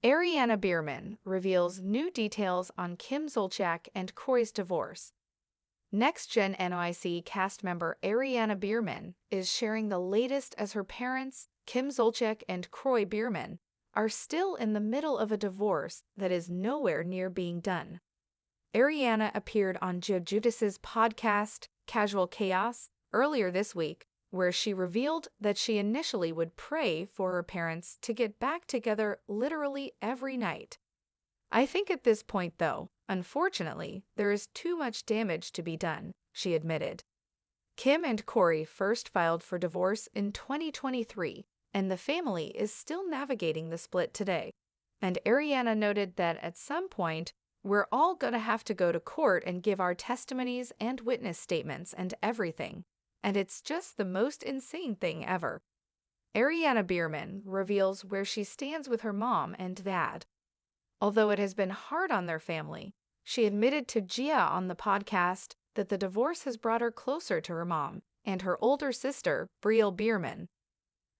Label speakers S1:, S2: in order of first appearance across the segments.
S1: Ariana Biermann reveals new details on Kim Zolciak and Kroy's divorce. Next Gen NYC cast member Ariana Biermann is sharing the latest as her parents, Kim Zolciak and Kroy Biermann, are still in the middle of a divorce that is nowhere near being done. Ariana appeared on Judas's podcast, Casual Chaos, earlier this week, where she revealed that she initially would pray for her parents to get back together literally every night. "I think at this point, though, unfortunately, there is too much damage to be done," she admitted. Kim and Kroy first filed for divorce in 2023, and the family is still navigating the split today. And Ariana noted that at some point, "We're all gonna have to go to court and give our testimonies and witness statements and everything. And it's just the most insane thing ever." Ariana Biermann reveals where she stands with her mom and dad. Although it has been hard on their family, she admitted to Gia on the podcast that the divorce has brought her closer to her mom and her older sister, Biermann.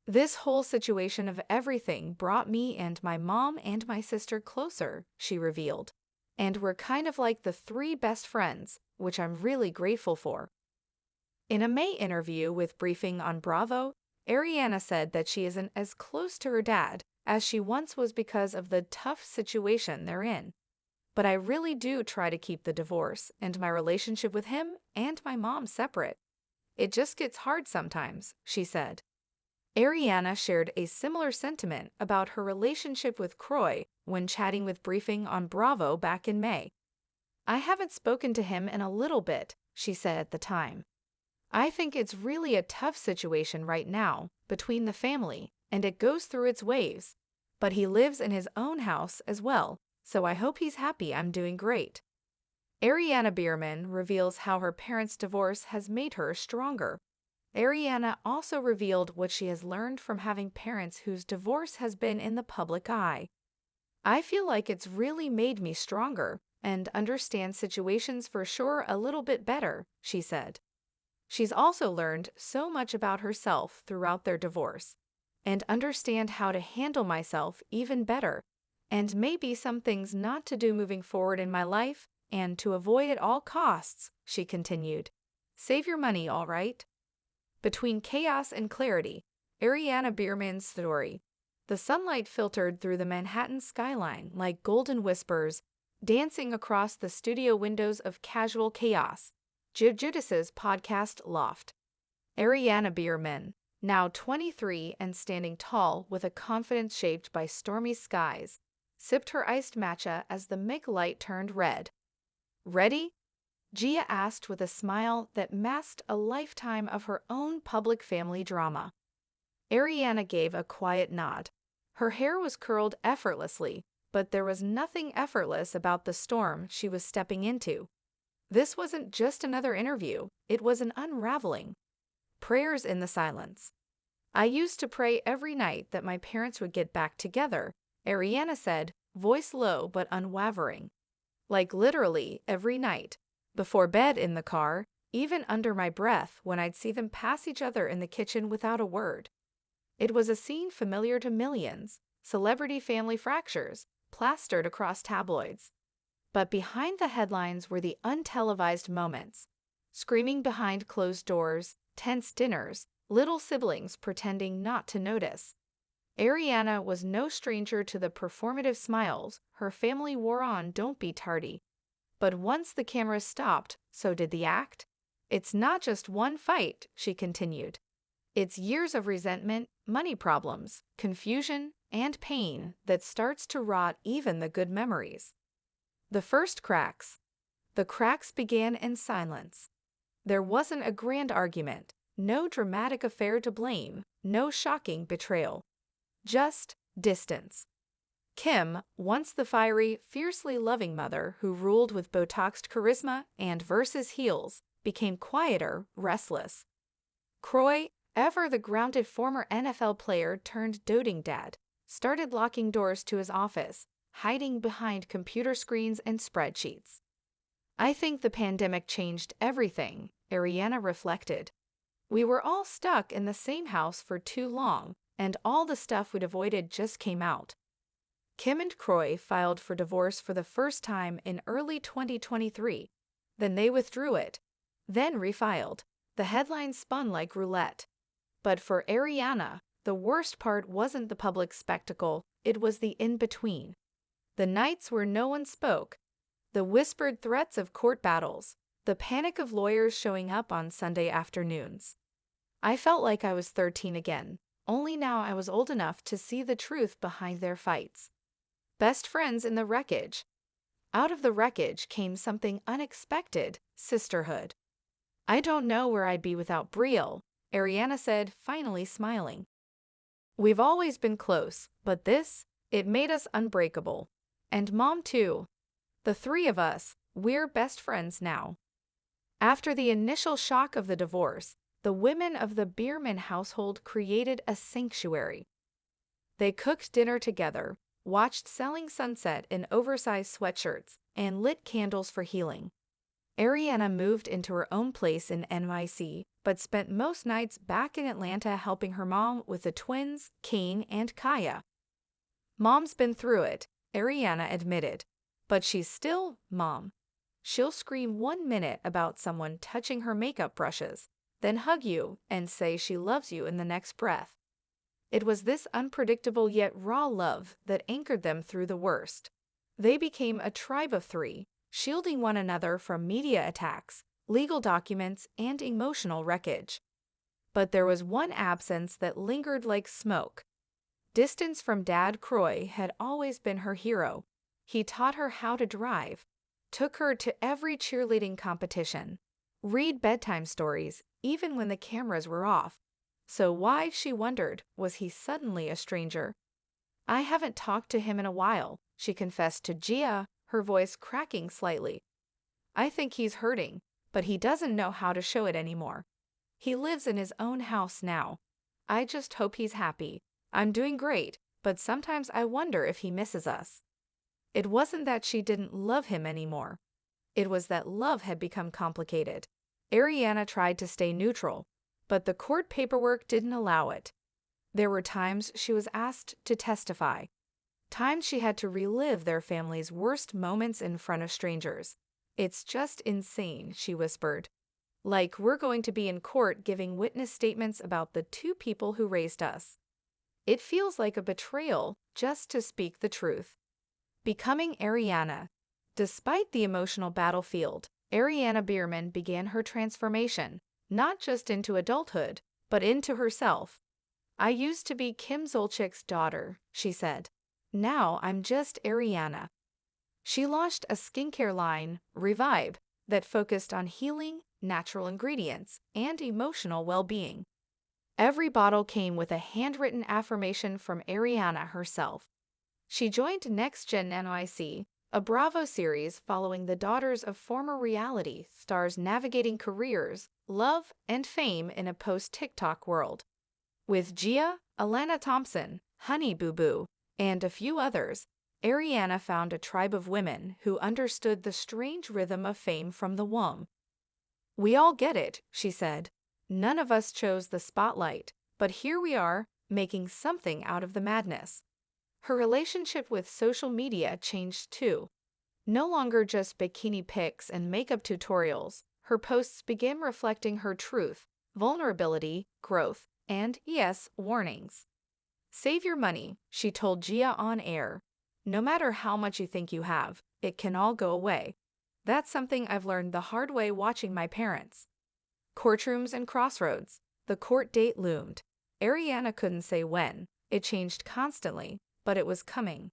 S1: "This whole situation of everything brought me and my mom and my sister closer," she revealed. "And we're kind of like the three best friends, which I'm really grateful for." In a May interview with Briefing on Bravo, Ariana said that she isn't as close to her dad as she once was because of the tough situation they're in. "But I really do try to keep the divorce and my relationship with him and my mom separate. It just gets hard sometimes," she said. Ariana shared a similar sentiment about her relationship with Kroy when chatting with Briefing on Bravo back in May. "I haven't spoken to him in a little bit," she said at the time. "I think it's really a tough situation right now between the family, and it goes through its waves. But he lives in his own house as well, so I hope he's happy I'm doing great." Ariana Biermann reveals how her parents' divorce has made her stronger. Ariana also revealed what she has learned from having parents whose divorce has been in the public eye. "I feel like it's really made me stronger and understand situations for sure a little bit better," she said. She's also learned so much about herself throughout their divorce, and understand how to handle myself even better, and maybe some things not to do moving forward in my life, and to avoid at all costs, she continued. "Save your money, all right?" Between chaos and clarity, Ariana Biermann's story. The sunlight filtered through the Manhattan skyline like golden whispers, dancing across the studio windows of Casual Chaos, Judas's podcast Loft. Ariana Biermann, now 23 and standing tall with a confidence shaped by stormy skies, sipped her iced matcha as the Mick light turned red. "Ready?" Gia asked with a smile that masked a lifetime of her own public family drama. Ariana gave a quiet nod. Her hair was curled effortlessly, but there was nothing effortless about the storm she was stepping into. This wasn't just another interview, it was an unraveling. Prayers in the silence. "I used to pray every night that my parents would get back together," Ariana said, voice low but unwavering. "Like literally every night. Before bed, in the car, even under my breath when I'd see them pass each other in the kitchen without a word. It was a scene familiar to millions, celebrity family fractures, plastered across tabloids. But behind the headlines were the untelevised moments. Screaming behind closed doors, tense dinners, little siblings pretending not to notice." Ariana was no stranger to the performative smiles her family wore on Don't Be Tardy. But once the cameras stopped, so did the act. "It's not just one fight," she continued. "It's years of resentment, money problems, confusion, and pain that starts to rot even the good memories." The first cracks. The cracks began in silence. There wasn't a grand argument, no dramatic affair to blame, no shocking betrayal. Just distance. Kim, once the fiery, fiercely loving mother who ruled with Botoxed charisma and versus heels, became quieter, restless. Kroy, ever the grounded former NFL player turned doting dad, started locking doors to his office, hiding behind computer screens and spreadsheets. "I think the pandemic changed everything," Ariana reflected. "We were all stuck in the same house for too long, and all the stuff we'd avoided just came out." Kim and Kroy filed for divorce for the first time in early 2023. Then they withdrew it, then refiled. The headlines spun like roulette. But for Ariana, the worst part wasn't the public spectacle, it was the in-between. The nights where no one spoke, the whispered threats of court battles, the panic of lawyers showing up on Sunday afternoons. I felt like I was 13 again, only now I was old enough to see the truth behind their fights. Best friends in the wreckage. Out of the wreckage came something unexpected: sisterhood. I don't know where I'd be without Brielle, Ariana said, finally smiling. We've always been close, but this, it made us unbreakable. And Mom too. The three of us, we're best friends now. After the initial shock of the divorce, the women of the Biermann household created a sanctuary. They cooked dinner together, watched Selling Sunset in oversized sweatshirts, and lit candles for healing. Ariana moved into her own place in NYC, but spent most nights back in Atlanta helping her mom with the twins, Kane and Kaya. Mom's been through it, Ariana admitted, but she's still Mom. She'll scream 1 minute about someone touching her makeup brushes, then hug you and say she loves you in the next breath. It was this unpredictable yet raw love that anchored them through the worst. They became a tribe of three, shielding one another from media attacks, legal documents, and emotional wreckage. But there was one absence that lingered like smoke. Distance from Dad. Kroy had always been her hero. He taught her how to drive, took her to every cheerleading competition, read bedtime stories, even when the cameras were off. So why, she wondered, was he suddenly a stranger? I haven't talked to him in a while, she confessed to Gia, her voice cracking slightly. I think he's hurting, but he doesn't know how to show it anymore. He lives in his own house now. I just hope he's happy. I'm doing great, but sometimes I wonder if he misses us. It wasn't that she didn't love him anymore. It was that love had become complicated. Ariana tried to stay neutral, but the court paperwork didn't allow it. There were times she was asked to testify, times she had to relive their family's worst moments in front of strangers. It's just insane, she whispered. Like we're going to be in court giving witness statements about the two people who raised us. It feels like a betrayal just to speak the truth. Becoming Ariana. Despite the emotional battlefield, Ariana Biermann began her transformation, not just into adulthood, but into herself. I used to be Kim Zolciak's daughter, she said. Now I'm just Ariana. She launched a skincare line, Revive, that focused on healing, natural ingredients, and emotional well-being. Every bottle came with a handwritten affirmation from Ariana herself. She joined Next Gen NYC, a Bravo series following the daughters of former reality stars navigating careers, love, and fame in a post-TikTok world. With Gia, Alana Thompson, Honey Boo Boo, and a few others, Ariana found a tribe of women who understood the strange rhythm of fame from the womb. We all get it, she said. None of us chose the spotlight, but here we are, making something out of the madness. Her relationship with social media changed too. No longer just bikini pics and makeup tutorials, her posts began reflecting her truth, vulnerability, growth, and, yes, warnings. Save your money, she told Gia on air. No matter how much you think you have, it can all go away. That's something I've learned the hard way watching my parents. Courtrooms and crossroads. The court date loomed. Ariana couldn't say when. It changed constantly, but it was coming.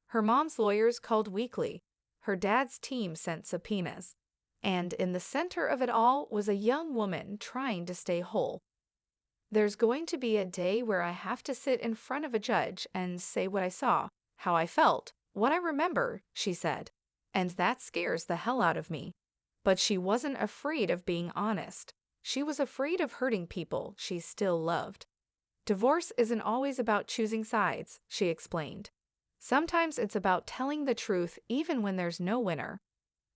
S1: Her mom's lawyers called weekly. Her dad's team sent subpoenas. And in the center of it all was a young woman trying to stay whole. There's going to be a day where I have to sit in front of a judge and say what I saw, how I felt, what I remember, she said. And that scares the hell out of me. But she wasn't afraid of being honest. She was afraid of hurting people she still loved. Divorce isn't always about choosing sides, she explained. Sometimes it's about telling the truth even when there's no winner.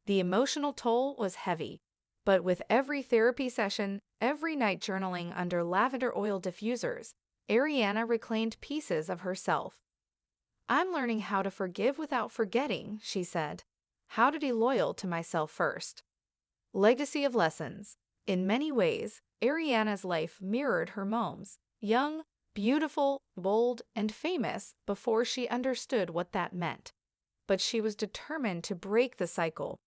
S1: The emotional toll was heavy, but with every therapy session, every night journaling under lavender oil diffusers, Ariana reclaimed pieces of herself. I'm learning how to forgive without forgetting, she said. How to be loyal to myself first. Legacy of lessons. In many ways, Ariana's life mirrored her mom's. Young, beautiful, bold, and famous before she understood what that meant. But she was determined to break the cycle.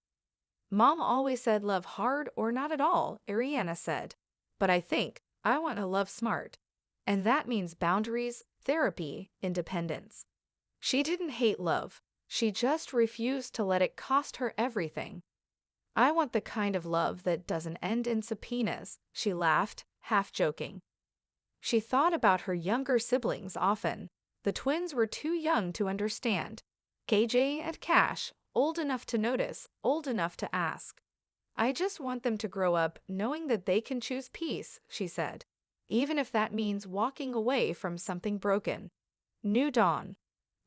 S1: Mom always said love hard or not at all, Ariana said. But I think I want to love smart. And that means boundaries, therapy, independence. She didn't hate love. She just refused to let it cost her everything. I want the kind of love that doesn't end in subpoenas, she laughed, half joking. She thought about her younger siblings often. The twins were too young to understand. KJ and Cash, old enough to notice, old enough to ask. I just want them to grow up knowing that they can choose peace, she said, even if that means walking away from something broken. New dawn.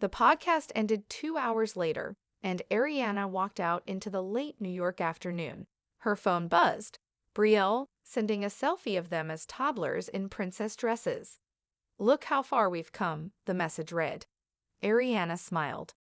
S1: The podcast ended 2 hours later, and Ariana walked out into the late New York afternoon. Her phone buzzed. Brielle, sending a selfie of them as toddlers in princess dresses. Look how far we've come, the message read. Ariana smiled.